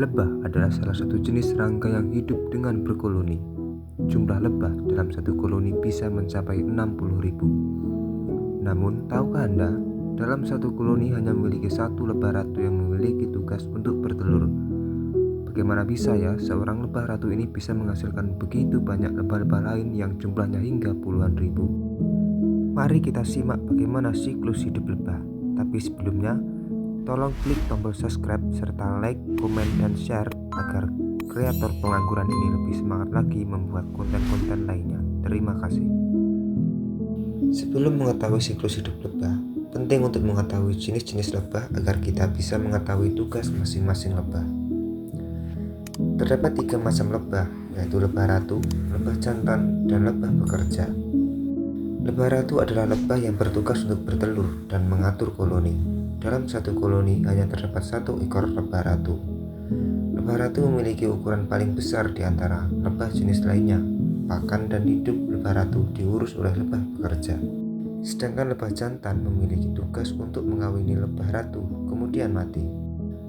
Lebah adalah salah satu jenis serangga yang hidup dengan berkoloni. Jumlah lebah dalam satu koloni bisa mencapai 60.000. Namun, tahukah Anda, dalam satu koloni hanya memiliki satu lebah ratu yang memiliki tugas untuk bertelur. Bagaimana bisa ya seorang lebah ratu ini bisa menghasilkan begitu banyak lebah-lebah lain yang jumlahnya hingga puluhan ribu? Mari kita simak bagaimana siklus hidup lebah. Tapi sebelumnya, tolong klik tombol subscribe serta like, komen, dan share agar kreator pengangguran ini lebih semangat lagi membuat konten-konten lainnya. Terima kasih. Sebelum mengetahui siklus hidup lebah, penting untuk mengetahui jenis-jenis lebah agar kita bisa mengetahui tugas masing-masing lebah. Terdapat 3 macam lebah, yaitu lebah ratu, lebah jantan, dan lebah pekerja. Lebah ratu adalah lebah yang bertugas untuk bertelur dan mengatur koloni. Dalam satu koloni hanya terdapat satu ekor lebah ratu. Lebah ratu memiliki ukuran paling besar di antara lebah jenis lainnya. Pakan dan hidup lebah ratu diurus oleh lebah pekerja. Sedangkan lebah jantan memiliki tugas untuk mengawini lebah ratu, kemudian mati.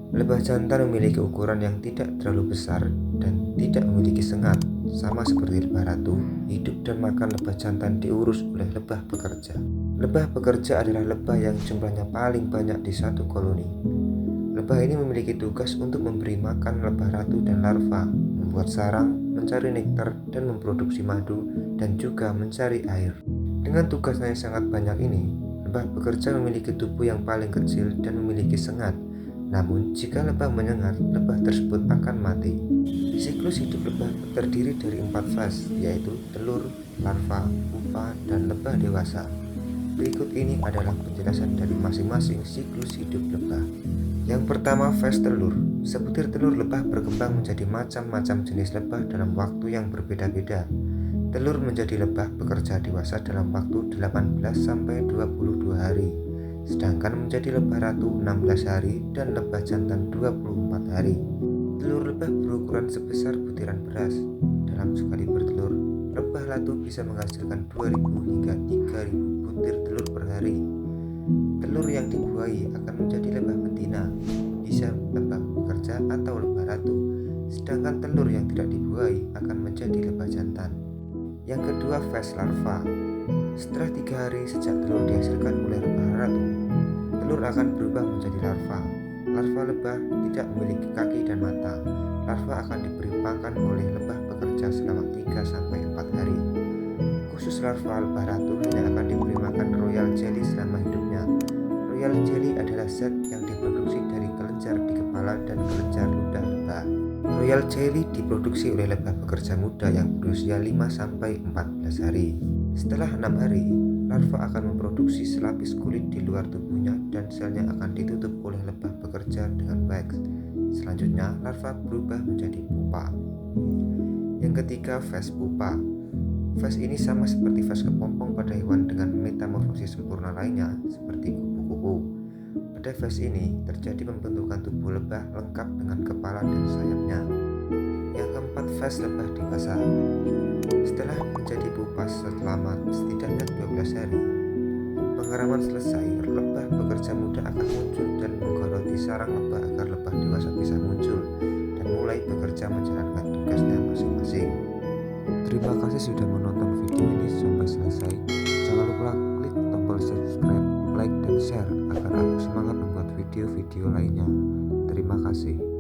Lebah jantan memiliki ukuran yang tidak terlalu besar dan tidak memiliki sengat. Sama seperti lebah ratu, hidup dan makan lebah jantan diurus oleh lebah pekerja. Lebah pekerja adalah lebah yang jumlahnya paling banyak di satu koloni. Lebah ini memiliki tugas untuk memberi makan lebah ratu dan larva, membuat sarang, mencari nektar, dan memproduksi madu, dan juga mencari air. Dengan tugasnya yang sangat banyak ini, lebah pekerja memiliki tubuh yang paling kecil dan memiliki sengat. Namun, jika lebah menyengat, lebah tersebut akan mati. Siklus hidup lebah terdiri dari 4 fase, yaitu telur, larva, pupa, dan lebah dewasa. Berikut ini adalah penjelasan dari masing-masing siklus hidup lebah. Yang pertama, fase telur. Sebutir telur lebah berkembang menjadi macam-macam jenis lebah dalam waktu yang berbeda-beda. Telur menjadi lebah pekerja dewasa dalam waktu 18-22 hari. Sedangkan menjadi lebah ratu 16 hari dan lebah jantan 24 hari. Telur lebah berukuran sebesar butiran beras. Dalam sekali bertelur, lebah ratu bisa menghasilkan 2.000 hingga 3.000 butir telur per hari. Telur yang dibuahi akan menjadi lebah betina, bisa lebah pekerja atau lebah ratu. Sedangkan telur yang tidak dibuahi akan menjadi lebah jantan. Yang kedua, fase larva. Setelah 3 hari sejak telur dihasilkan oleh lebah ratu, telur akan berubah menjadi larva. Larva lebah tidak memiliki kaki dan mata. Larva akan diberi pakan oleh lebah pekerja selama 3-4 hari. Khusus larva lebah ratu hanya akan diberi makan royal jelly selama hidupnya. Royal jelly adalah zat yang diproduksi dari kelenjar di kepala dan kelenjar ludah lebah. Royal jelly diproduksi oleh lebah pekerja muda yang berusia 5-14 hari. Setelah 6 hari, larva akan memproduksi selapis kulit di luar tubuhnya dan selnya akan ditutup oleh lebah pekerja dengan wax. Selanjutnya, larva berubah menjadi pupa. Yang ketiga, fase pupa. Fase ini sama seperti fase kepompong pada hewan dengan metamorfosis sempurna lainnya, seperti kupu-kupu. Pada fase ini, terjadi pembentukan tubuh lebah lengkap dengan kepala dan sayapnya. Yang keempat, fase lebah dewasa. Setelah menjadi pupa selama setidaknya 12 hari, pengeraman selesai, lebah pekerja muda akan muncul dan menggoroti sarang lebah agar lebah dewasa bisa muncul dan mulai bekerja menjalankan tugasnya masing-masing. Terima kasih sudah menonton video ini sampai selesai. Jangan lupa klik tombol subscribe, like, dan share agar aku semangat membuat video-video lainnya. Terima kasih.